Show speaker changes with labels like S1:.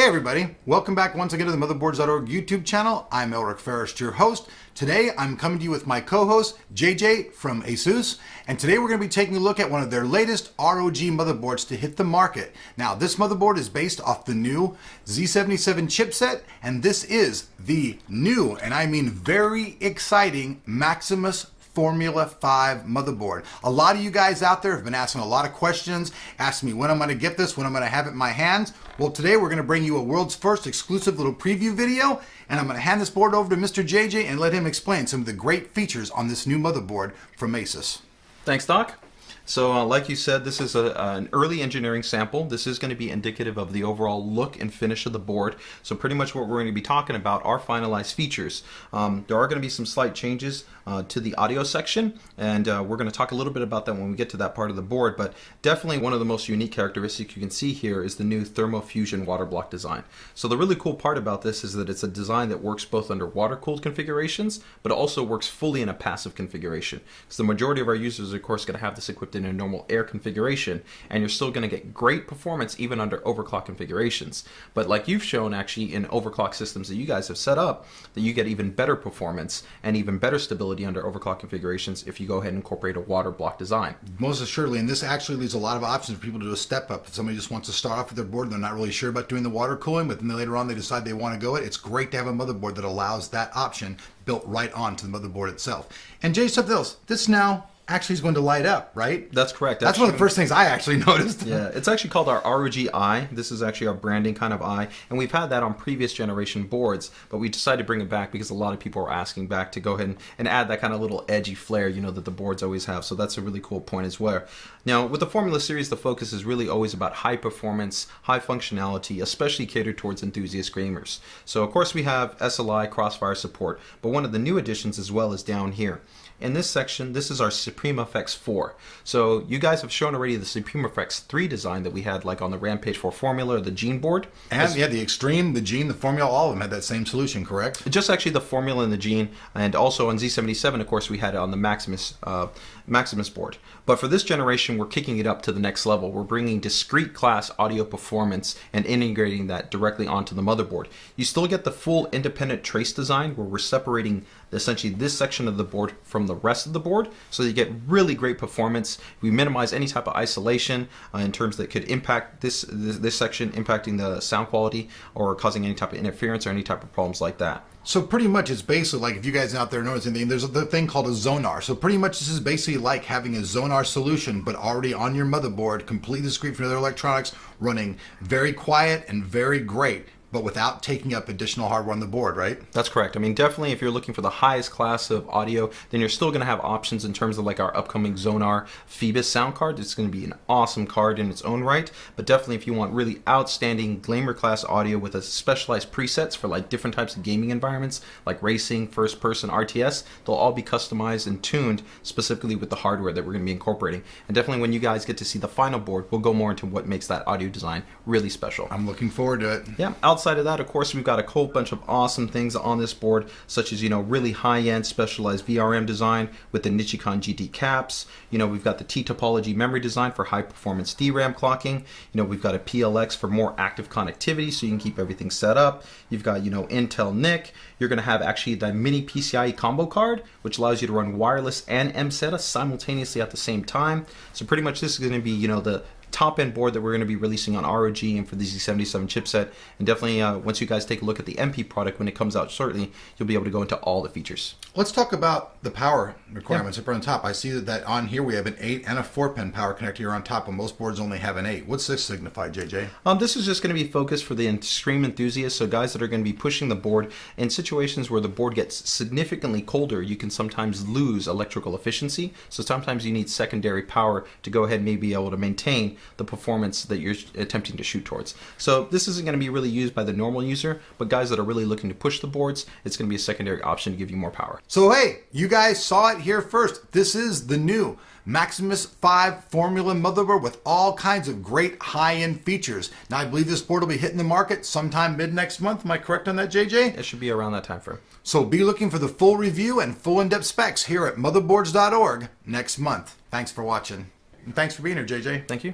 S1: everybody, welcome back once again to the Motherboards.org YouTube channel. I'm Elric Ferris, your host. Today I'm coming to you with my co-host JJ from ASUS, and today we're going to be taking a look at one of their latest ROG motherboards to hit the market. Now this motherboard is based off the new Z77 chipset, and this is the new, and I mean very exciting, Maximus Formula 5 motherboard. A lot of you guys out there have been asking a lot of questions, asking me when I'm going to get this, when I'm going to have it in my hands. Well, today we're going to bring you a world's first exclusive little preview video, and I'm going to hand this board over to Mr. JJ and let him explain some of the great features on this new motherboard from ASUS.
S2: Thanks, Doc. So like you said, this is an early engineering sample. This is going to be indicative of the overall look and finish of the board. So pretty much what we're going to be talking about are finalized features. There are going to be some slight changes to the audio section, and we're going to talk a little bit about that when we get to that part of the board. But definitely one of the most unique characteristics you can see here is the new Thermalfusion Waterblock design. So the really cool part about this is that it's a design that works both under water-cooled configurations, but also works fully in a passive configuration. Because the majority of our users, of course, going to have this equipped in a normal air configuration, and you're still going to get great performance even under overclock configurations. But like you've shown actually in overclock systems that you guys have set up, that you get even better performance and even better stability under overclock configurations if you go ahead and incorporate a water block design.
S1: Most assuredly, and this actually leaves a lot of options for people to do a step up. If somebody just wants to start off with their board and they're not really sure about doing the water cooling, but then later on they decide they want to go it, it's great to have a motherboard that allows that option built right onto the motherboard itself. And Jay, something else, this now actually is going to light up, right?
S2: That's correct.
S1: That's one of the first things I actually noticed.
S2: Yeah, it's actually called our ROG Eye. This is actually our branding kind of eye, and we've had that on previous generation boards, but we decided to bring it back because a lot of people are asking back to go ahead and add that kind of little edgy flair, you know, that the boards always have. So that's a really cool point as well. Now, with the Formula series, the focus is really always about high performance, high functionality, especially catered towards enthusiast gamers. So of course we have SLI Crossfire support, but one of the new additions as well is down here. In this section, this is our Supreme FX 4. So you guys have shown already the Supreme FX 3 design that we had like on the Rampage 4 Formula or the Gene board.
S1: And yeah, the Extreme, the Gene, the Formula, all of them had that same solution, correct?
S2: Just actually the Formula and the Gene, and also on Z77, of course, we had it on the Maximus board. But for this generation, we're kicking it up to the next level. We're bringing discrete class audio performance and integrating that directly onto the motherboard. You still get the full independent trace design where we're separating essentially this section of the board from the rest of the board, so you get really great performance. We minimize any type of isolation in terms that could impact this section, impacting the sound quality or causing any type of interference or any type of problems like that.
S1: So pretty much it's basically like, if you guys out there know anything, there's a thing called a Zonar. So pretty much this is basically like having a Zonar solution, but already on your motherboard, completely discrete from other electronics, running very quiet and very great, but without taking up additional hardware on the board, right?
S2: That's correct. I mean, definitely if you're looking for the highest class of audio, then you're still going to have options in terms of like our upcoming Zonar Phoebus sound card. It's going to be an awesome card in its own right, but definitely if you want really outstanding gamer class audio with a specialized presets for like different types of gaming environments, like racing, first person, RTS, they'll all be customized and tuned specifically with the hardware that we're going to be incorporating. And definitely when you guys get to see the final board, we'll go more into what makes that audio design really special.
S1: I'm looking forward to it.
S2: Yeah. Outside of that, of course, we've got a whole bunch of awesome things on this board, such as, you know, really high-end specialized VRM design with the Nichicon GT caps. You know, we've got the T-topology memory design for high-performance DRAM clocking. You know, we've got a PLX for more active connectivity, so you can keep everything set up. You've got, you know, Intel NIC. You're going to have actually the mini PCIe combo card, which allows you to run wireless and MSATA simultaneously at the same time. So pretty much this is going to be, you know, the top-end board that we're going to be releasing on ROG and for the Z77 chipset. And definitely once you guys take a look at the MP product when it comes out shortly, you'll be able to go into all the features.
S1: Let's talk about the power requirements up on top. I see that on here we have an 8 and a 4-pin power connector here on top, and most boards only have an 8. What's this signify, JJ?
S2: This is just going to be focused for the extreme enthusiasts, so guys that are going to be pushing the board in situations where the board gets significantly colder. You can sometimes lose electrical efficiency, so sometimes you need secondary power to go ahead and maybe be able to maintain the performance that you're attempting to shoot towards. So this isn't going to be really used by the normal user, but guys that are really looking to push the boards, it's going to be a secondary option to give you more power.
S1: So hey, you guys saw it here first. This is the new Maximus 5 Formula motherboard with all kinds of great high-end features. Now I believe this board will be hitting the market sometime mid next month. Am I correct on that, JJ?
S2: It should be around that time frame.
S1: So be looking for the full review and full in-depth specs here at Motherboards.org next month. Thanks for watching. And thanks for being here, JJ.
S2: Thank you.